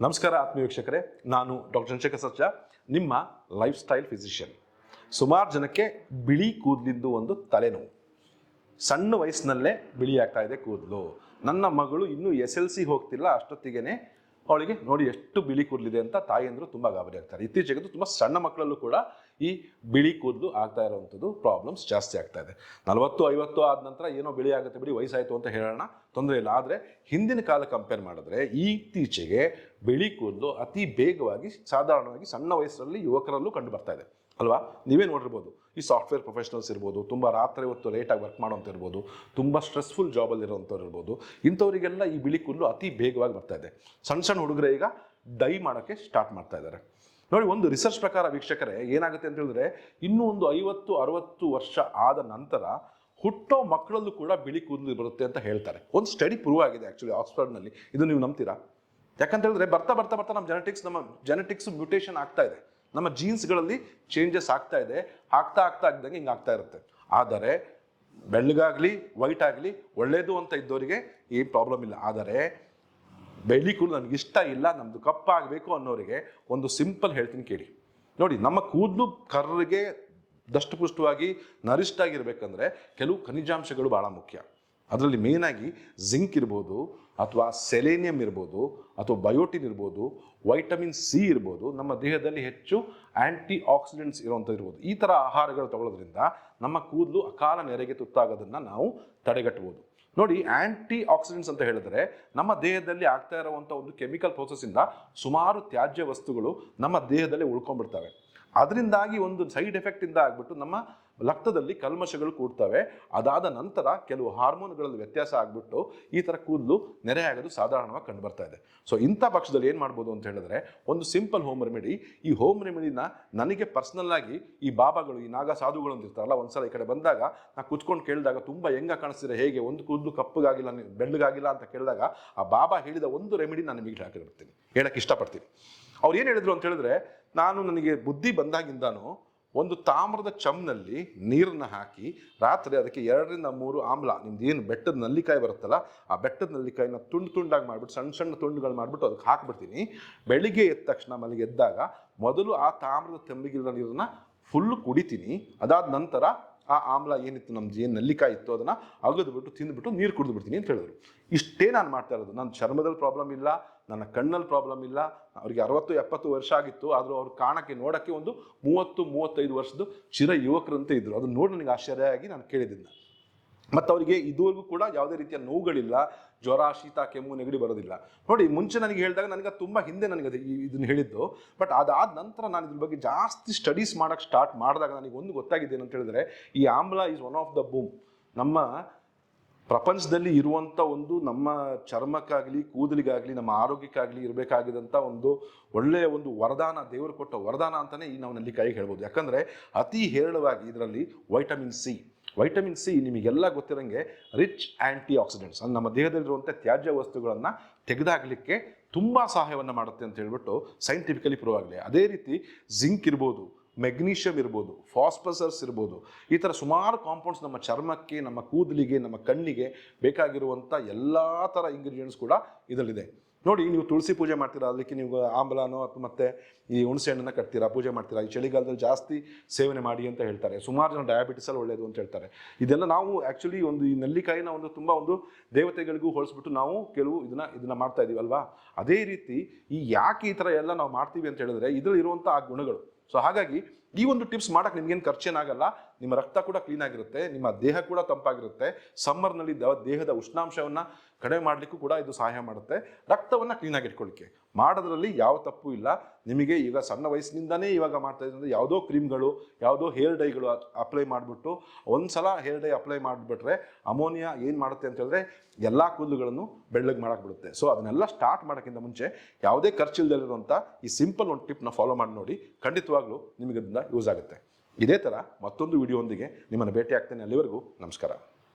ನಮಸ್ಕಾರ ಆತ್ಮೀಯ ವೀಕ್ಷಕರೇ, ನಾನು ಡಾಕ್ಟರ್ ಚಂದ್ರಶೇಖರ್ ಸರ್ಜಾ, ನಿಮ್ಮ ಲೈಫ್ ಸ್ಟೈಲ್ ಫಿಸಿಷಿಯನ್. ಸುಮಾರು ಜನಕ್ಕೆ ಬಿಳಿ ಕೂದಲಿಂದು ಒಂದು ತಲೆನೋವು. ಸಣ್ಣ ವಯಸ್ಸಿನಲ್ಲೇ ಬಿಳಿ ಆಗ್ತಾ ಇದೆ ಕೂದಲು. ನನ್ನ ಮಗಳು ಇನ್ನೂ SLC ಹೋಗ್ತಿಲ್ಲ, ಅಷ್ಟೊತ್ತಿಗೆ ಅವಳಿಗೆ ನೋಡಿ ಎಷ್ಟು ಬಿಳಿ ಕೂದಲಿದೆ ಅಂತ ತಾಯಿಯಂದರು ತುಂಬ ಗಾಬರಿ ಆಗ್ತಾರೆ. ಇತ್ತೀಚೆಗೆ ತುಂಬ ಸಣ್ಣ ಮಕ್ಕಳಲ್ಲೂ ಕೂಡ ಈ ಬಿಳಿ ಕೂದಲು ಆಗ್ತಾ ಇರೋವಂಥದ್ದು ಪ್ರಾಬ್ಲಮ್ಸ್ ಜಾಸ್ತಿ ಆಗ್ತಾ ಇದೆ. 40-50 ಆದ ನಂತರ ಏನೋ ಬಿಳಿ ಆಗುತ್ತೆ ಬಿಡಿ, ವಯಸ್ಸಾಯಿತು ಅಂತ ಹೇಳೋಣ, ತೊಂದರೆ ಇಲ್ಲ. ಆದರೆ ಹಿಂದಿನ ಕಾಲ ಕಂಪೇರ್ ಮಾಡಿದ್ರೆ ಇತ್ತೀಚೆಗೆ ಬಿಳಿ ಕೂದಲು ಅತಿ ಬೇಗವಾಗಿ ಸಾಧಾರಣವಾಗಿ ಸಣ್ಣ ವಯಸ್ಸಲ್ಲಿ ಯುವಕರಲ್ಲೂ ಕಂಡು ಬರ್ತಾ ಇದೆ ಅಲ್ವಾ? ನೀವೇ ನೋಡಿರ್ಬೋದು, ಈ ಸಾಫ್ಟ್ವೇರ್ ಪ್ರೊಫೆಷನಲ್ಸ್ ಇರ್ಬೋದು, ತುಂಬ ರಾತ್ರಿ ಹೊತ್ತು ಲೇಟಾಗಿ ವರ್ಕ್ ಮಾಡೋಂಥ ಇರ್ಬೋದು, ತುಂಬ ಸ್ಟ್ರೆಸ್ಫುಲ್ ಜಾಬಲ್ಲಿ ಇರೋವಂಥವ್ರು ಇರ್ಬೋದು, ಇಂಥವರಿಗೆಲ್ಲ ಈ ಬಿಳಿ ಕೂದಲು ಅತಿ ಬೇಗವಾಗಿ ಬರ್ತಾ ಇದೆ. ಸಣ್ಣ ಸಣ್ಣ ಹುಡುಗರು ಈಗ ಡೈ ಮಾಡೋಕ್ಕೆ ಸ್ಟಾರ್ಟ್ ಮಾಡ್ತಾ ಇದ್ದಾರೆ. ನೋಡಿ, ಒಂದು ರಿಸರ್ಚ್ ಪ್ರಕಾರ ವೀಕ್ಷಕರೇ ಏನಾಗುತ್ತೆ ಅಂತ ಹೇಳಿದ್ರೆ, ಇನ್ನೂ ಒಂದು 50-60 ವರ್ಷ ಆದ ನಂತರ ಹುಟ್ಟೋ ಮಕ್ಕಳಲ್ಲೂ ಕೂಡ ಬಿಳಿ ಕೂದಲು ಬರುತ್ತೆ ಅಂತ ಹೇಳ್ತಾರೆ. ಒಂದು ಸ್ಟಡಿ ಪ್ರೂವ್ ಆಗಿದೆ ಆ್ಯಕ್ಚುಲಿ ಆಕ್ಸ್ಫರ್ಡ್ನಲ್ಲಿ. ಇದು ನೀವು ನಂಬ್ತೀರಾ? ಯಾಕಂತ ಹೇಳಿದ್ರೆ ಬರ್ತಾ ನಮ್ಮ ಜೆನೆಟಿಕ್ಸ್ ಮ್ಯೂಟೇಷನ್ ಆಗ್ತಾ ಇದೆ, ನಮ್ಮ ಜೀನ್ಸ್ಗಳಲ್ಲಿ ಚೇಂಜಸ್ ಆಗ್ತಾ ಇದೆ. ಆಗ್ತಾ ಇದ್ದಂಗೆ ಹಿಂಗೆ ಆಗ್ತಾ ಇರುತ್ತೆ. ಆದರೆ ಬೆಳ್ಳಗಾಗಲಿ ವೈಟ್ ಆಗಲಿ ಒಳ್ಳೇದು ಅಂತ ಇದ್ದವರಿಗೆ ಏನು ಪ್ರಾಬ್ಲಮ್ ಇಲ್ಲ. ಆದರೆ ಬೆಳ್ಳಿ ಕೂದಲು ನನಗೆ ಇಷ್ಟ ಇಲ್ಲ, ನಮ್ಮದು ಕಪ್ಪಾಗಬೇಕು ಅನ್ನೋರಿಗೆ ಒಂದು ಸಿಂಪಲ್ ಹೇಳ್ತೀನಿ ಕೇಳಿ. ನೋಡಿ, ನಮ್ಮ ಕೂದಲು ಕರ್ರಿಗೆ ದಷ್ಟಪುಷ್ಟವಾಗಿ ನರಿಷ್ಠ ಆಗಿರ್ಬೇಕಂದ್ರೆ ಕೆಲವು ಖನಿಜಾಂಶಗಳು ಭಾಳ ಮುಖ್ಯ. ಅದರಲ್ಲಿ ಮೇಯ್ನಾಗಿ ಜಿಂಕ್ ಇರ್ಬೋದು, ಅಥವಾ ಸೆಲೇನಿಯಂ ಇರ್ಬೋದು, ಅಥವಾ ಬಯೋಟಿನ್ ಇರ್ಬೋದು, ವೈಟಮಿನ್ ಸಿ ಇರ್ಬೋದು, ನಮ್ಮ ದೇಹದಲ್ಲಿ ಹೆಚ್ಚು ಆ್ಯಂಟಿ ಆಕ್ಸಿಡೆಂಟ್ಸ್ ಇರುವಂಥದ್ದು ಇರ್ಬೋದು. ಈ ಥರ ಆಹಾರಗಳು ತಗೊಳ್ಳೋದ್ರಿಂದ ನಮ್ಮ ಕೂದಲು ಅಕಾಲ ನೆರೆಗೆ ತುತ್ತಾಗೋದನ್ನು ನಾವು ತಡೆಗಟ್ಟಬಹುದು. ನೋಡಿ, ಆ್ಯಂಟಿ ಆಕ್ಸಿಡೆಂಟ್ಸ್ ಅಂತ ಹೇಳಿದ್ರೆ ನಮ್ಮ ದೇಹದಲ್ಲಿ ಆಗ್ತಾ ಇರುವಂಥ ಒಂದು ಕೆಮಿಕಲ್ ಪ್ರೋಸೆಸ್ಸಿಂದ ಸುಮಾರು ತ್ಯಾಜ್ಯ ವಸ್ತುಗಳು ನಮ್ಮ ದೇಹದಲ್ಲಿ ಉಳ್ಕೊಂಡ್ಬಿಡ್ತವೆ. ಅದರಿಂದಾಗಿ ಒಂದು ಸೈಡ್ ಎಫೆಕ್ಟಿಂದ ಆಗ್ಬಿಟ್ಟು ನಮ್ಮ ರಕ್ತದಲ್ಲಿ ಕಲ್ಮಶಗಳು ಕೂಡ್ತವೆ. ಅದಾದ ನಂತರ ಕೆಲವು ಹಾರ್ಮೋನ್ಗಳಲ್ಲಿ ವ್ಯತ್ಯಾಸ ಆಗಿಬಿಟ್ಟು ಈ ಥರ ಕೂದಲು ನೆರೆ ಆಗೋದು ಸಾಧಾರಣವಾಗಿ ಕಂಡು ಬರ್ತಾ ಇದೆ. ಸೊ ಇಂಥ ಪಕ್ಷದಲ್ಲಿ ಏನು ಮಾಡ್ಬೋದು ಅಂತ ಹೇಳಿದ್ರೆ, ಒಂದು ಸಿಂಪಲ್ ಹೋಮ್ ರೆಮಿಡಿ. ಈ ಹೋಮ್ ರೆಮಿಡಿನ ನನಗೆ ಪರ್ಸ್ನಲ್ ಆಗಿ ಈ ಬಾಬಾಗಳು, ಈ ನಾಗ ಸಾಧುಗಳು ಅಂತ ಇರ್ತಾರಲ್ಲ, ಒಂದ್ಸಲ ಈ ಕಡೆ ಬಂದಾಗ ನಾ ಕೂತ್ಕೊಂಡು ಕೇಳಿದಾಗ ತುಂಬ ಹೆಂಗ ಕಾಣಿಸ್ತಿದೆ, ಹೇಗೆ ಒಂದು ಕೂದಲು ಕಪ್ಪಗಾಗಿಲ್ಲ ಬೆಳ್ಳಗಾಗಿಲ್ಲ ಅಂತ ಕೇಳಿದಾಗ ಆ ಬಾಬಾ ಹೇಳಿದ ಒಂದು ರೆಮಿಡಿ ನಾನು ನಿಮಗೆ ಹಾಕಿರ್ತೀನಿ, ಹೇಳಕ್ಕೆ ಇಷ್ಟಪಡ್ತೀನಿ. ಅವ್ರು ಏನು ಹೇಳಿದ್ರು ಅಂತ ಹೇಳಿದ್ರೆ, ನನಗೆ ಬುದ್ಧಿ ಬಂದಾಗಿಂದಾನು ಒಂದು ತಾಮ್ರದ ಚಮ್ನಲ್ಲಿ ನೀರನ್ನು ಹಾಕಿ ರಾತ್ರಿ ಅದಕ್ಕೆ 2-3 ಆಮ್ಲ, ನಿಮ್ದು ಏನು ಬೆಟ್ಟದ ನಲ್ಲಿಕಾಯಿ ಬರುತ್ತಲ್ಲ, ಆ ಬೆಟ್ಟದ ನಲ್ಲಿಕಾಯಿನ ತುಂಡಾಗಿ ಮಾಡಿಬಿಟ್ಟು ಸಣ್ಣ ತುಂಡುಗಳು ಮಾಡಿಬಿಟ್ಟು ಅದಕ್ಕೆ ಹಾಕ್ಬಿಡ್ತೀನಿ. ಬೆಳಿಗ್ಗೆ ಎದ್ದ ತಕ್ಷಣ ಮನೆಗೆ ಎದ್ದಾಗ ಮೊದಲು ಆ ತಾಮ್ರದ ತೆಂಬಿಗಿರೋ ನೀರನ್ನು ಫುಲ್ಲು ಕುಡಿತೀನಿ. ಅದಾದ ನಂತರ ಆ ಆಮ್ಲ ಏನಿತ್ತು, ನಮ್ದು ಏನು ನಲ್ಲಿಕಾಯಿ ಇತ್ತು, ಅದನ್ನು ಅಗದ್ಬಿಟ್ಟು ತಿಂದುಬಿಟ್ಟು ನೀರು ಕುಡಿದು ಬಿಡ್ತೀನಿ ಅಂತ ಹೇಳಿದ್ರು. ಇಷ್ಟೇ ನಾನು ಮಾಡ್ತಾ ಇರೋದು. ನನ್ನ ಚರ್ಮದಲ್ಲಿ ಪ್ರಾಬ್ಲಮ್ ಇಲ್ಲ, ನನ್ನ ಕಣ್ಣಲ್ಲಿ ಪ್ರಾಬ್ಲಮ್ ಇಲ್ಲ. ಅವರಿಗೆ 60-70 ವರ್ಷ ಆಗಿತ್ತು, ಆದರೂ ಅವ್ರು ಕಾಣಕ್ಕೆ ನೋಡೋಕ್ಕೆ ಒಂದು 30-35 ವರ್ಷದ ಚಿರ ಯುವಕರಂತೆ ಇದ್ದರು. ಅದನ್ನು ನೋಡಿ ನನಗೆ ಆಶ್ಚರ್ಯ ಆಗಿ ನಾನು ಕೇಳಿದ್ದೀನಿ. ಮತ್ತು ಅವರಿಗೆ ಇದುವರೆಗೂ ಕೂಡ ಯಾವುದೇ ರೀತಿಯ ನೋವುಗಳಿಲ್ಲ, ಜ್ವರ, ಶೀತ, ಕೆಮ್ಮು, ನೆಗಡಿ ಬರೋದಿಲ್ಲ. ನೋಡಿ, ಮುಂಚೆ ನನಗೆ ಹೇಳಿದಾಗ ನನಗೆ ತುಂಬ ಹಿಂದೆ ನನಗೆ ಇದನ್ನು ಹೇಳಿದ್ದು. ಬಟ್ ಅದಾದ ನಂತರ ನಾನು ಇದ್ರ ಬಗ್ಗೆ ಜಾಸ್ತಿ ಸ್ಟಡೀಸ್ ಮಾಡೋಕ್ಕೆ ಸ್ಟಾರ್ಟ್ ಮಾಡಿದಾಗ ನನಗೆ ಒಂದು ಗೊತ್ತಾಗಿದೆ ಏನಂತ ಹೇಳಿದ್ರೆ, ಈ ಆಮ್ಲ is one of the boom. ನಮ್ಮ ಪ್ರಪಂಚದಲ್ಲಿ ಇರುವಂಥ ಒಂದು ನಮ್ಮ ಚರ್ಮಕ್ಕಾಗಲಿ ಕೂದಲಿಗಾಗಲಿ ನಮ್ಮ ಆರೋಗ್ಯಕ್ಕಾಗಲಿ ಇರಬೇಕಾಗಿದ್ದಂಥ ಒಂದು ಒಳ್ಳೆಯ ಒಂದು ವರದಾನ, ದೇವರು ಕೊಟ್ಟ ವರದಾನ ಅಂತಲೇ ಈ ನಾವು ನೆಲ್ಲಿಕಾಯಿಗೆ ಹೇಳ್ಬೋದು. ಯಾಕಂದರೆ ಅತಿ ಹೇರಳವಾಗಿ ಇದರಲ್ಲಿ ವೈಟಮಿನ್ ಸಿ ನಿಮಗೆಲ್ಲ ಗೊತ್ತಿರೋಂಗೆ ರಿಚ್ ಆ್ಯಂಟಿ ಆಕ್ಸಿಡೆಂಟ್ಸ್, ನಮ್ಮ ದೇಹದಲ್ಲಿರುವಂಥ ತ್ಯಾಜ್ಯ ವಸ್ತುಗಳನ್ನು ತೆಗೆದಾಗಲಿಕ್ಕೆ ತುಂಬ ಸಹಾಯವನ್ನು ಮಾಡುತ್ತೆ ಅಂತ ಹೇಳ್ಬಿಟ್ಟು ಸೈಂಟಿಫಿಕಲಿ ಪ್ರೂವ್ ಆಗಲಿ. ಅದೇ ರೀತಿ ಜಿಂಕ್ ಇರ್ಬೋದು, ಮೆಗ್ನೀಷಿಯಮ್ ಇರ್ಬೋದು, ಫಾಸ್ಫರಸ್ ಇರ್ಬೋದು, ಈ ಥರ ಸುಮಾರು ಕಾಂಪೌಂಡ್ಸ್ ನಮ್ಮ ಚರ್ಮಕ್ಕೆ, ನಮ್ಮ ಕೂದಲಿಗೆ, ನಮ್ಮ ಕಣ್ಣಿಗೆ ಬೇಕಾಗಿರುವಂಥ ಎಲ್ಲ ಥರ ಇಂಗ್ರೀಡಿಯೆಂಟ್ಸ್ ಕೂಡ ಇದರಲ್ಲಿದೆ. ನೋಡಿ, ನೀವು ತುಳಸಿ ಪೂಜೆ ಮಾಡ್ತೀರಾ, ಅದಕ್ಕೆ ನೀವು ಆಂಬಲನೋ ಅಥವಾ ಮತ್ತೆ ಈ ಹುಣಸೆ ಹಣ್ಣನ್ನು ಕಟ್ತೀರಾ, ಪೂಜೆ ಮಾಡ್ತೀರಾ. ಈ ಚಳಿಗಾಲದಲ್ಲಿ ಜಾಸ್ತಿ ಸೇವನೆ ಮಾಡಿ ಅಂತ ಹೇಳ್ತಾರೆ. ಸುಮಾರು ಜನ ಡಯಾಬಿಟಿಸಲ್ಲಿ ಒಳ್ಳೆಯದು ಅಂತ ಹೇಳ್ತಾರೆ. ಇದೆಲ್ಲ ನಾವು ಆ್ಯಕ್ಚುಲಿ ಒಂದು ಈ ನೆಲ್ಲಿಕಾಯಿನ ತುಂಬ ಒಂದು ದೇವತೆಗಳಿಗೂ ಹೋಲಿಸ್ಬಿಟ್ಟು ನಾವು ಕೆಲವು ಇದನ್ನ ಮಾಡ್ತಾ ಇದೀವಿ ಅಲ್ವಾ? ಅದೇ ರೀತಿ ಯಾಕೆ ಈ ಥರ ಎಲ್ಲ ನಾವು ಮಾಡ್ತೀವಿ ಅಂತ ಹೇಳಿದ್ರೆ, ಇದರಲ್ಲಿ ಇರುವಂಥ ಆ ಗುಣಗಳು. ಸೊ ಹಾಗಾಗಿ ಈ ಒಂದು ಟಿಪ್ಸ್ ಮಾಡೋಕ್ಕೆ ನಿಮ್ಗೇನು ಖರ್ಚೇನಾಗಲ್ಲ. ನಿಮ್ಮ ರಕ್ತ ಕೂಡ ಕ್ಲೀನ್ ಆಗಿರುತ್ತೆ, ನಿಮ್ಮ ದೇಹ ಕೂಡ ತಂಪಾಗಿರುತ್ತೆ. ಸಮ್ಮರ್ನಲ್ಲಿ ದೇಹದ ಉಷ್ಣಾಂಶವನ್ನು ಕಡಿಮೆ ಮಾಡಲಿಕ್ಕೂ ಕೂಡ ಇದು ಸಹಾಯ ಮಾಡುತ್ತೆ. ರಕ್ತವನ್ನು ಕ್ಲೀನಾಗಿ ಇಟ್ಕೊಳ್ಳಿಕ್ಕೆ ಮಾಡೋದ್ರಲ್ಲಿ ಯಾವ ತಪ್ಪು ಇಲ್ಲ. ನಿಮಗೆ ಈಗ ಸಣ್ಣ ವಯಸ್ಸಿನಿಂದನೇ ಇವಾಗ ಮಾಡ್ತಾ ಇದ್ದಂದ್ರೆ ಯಾವುದೋ ಕ್ರೀಮ್ಗಳು, ಯಾವುದೋ ಹೇರ್ ಡೈಗಳು ಅಪ್ಲೈ ಮಾಡಿಬಿಟ್ಟು ಒಂದು ಸಲ ಹೇರ್ ಡೈ ಅಪ್ಲೈ ಮಾಡಿಬಿಟ್ರೆ ಅಮೋನಿಯಾ ಏನು ಮಾಡುತ್ತೆ ಅಂತ ಹೇಳಿದ್ರೆ ಎಲ್ಲ ಕೂದಲುಗಳನ್ನು ಬೆಳ್ಳಗೆ ಮಾಡಕ್ಕೆ ಬಿಡುತ್ತೆ. ಸೊ ಅದನ್ನೆಲ್ಲ ಸ್ಟಾರ್ಟ್ ಮಾಡೋಕ್ಕಿಂತ ಮುಂಚೆ ಯಾವುದೇ ಖರ್ಚಿಲ್ಲದಲ್ಲಿರುವಂಥ ಈ ಸಿಂಪಲ್ ಒಂದು ಟಿಪ್ನ ಫಾಲೋ ಮಾಡಿ ನೋಡಿ, ಖಂಡಿತವಾಗ್ಲೂ ನಿಮಗೆ ಅದರಿಂದ ಯೂಸ್ ಆಗುತ್ತೆ. ಇದೇ ಥರ ಮತ್ತೊಂದು ವಿಡಿಯೋದೊಂದಿಗೆ ನಿಮ್ಮನ್ನು ಭೇಟಿ ಆಗ್ತೇನೆ. ಅಲ್ಲಿವರೆಗೂ ನಮಸ್ಕಾರ.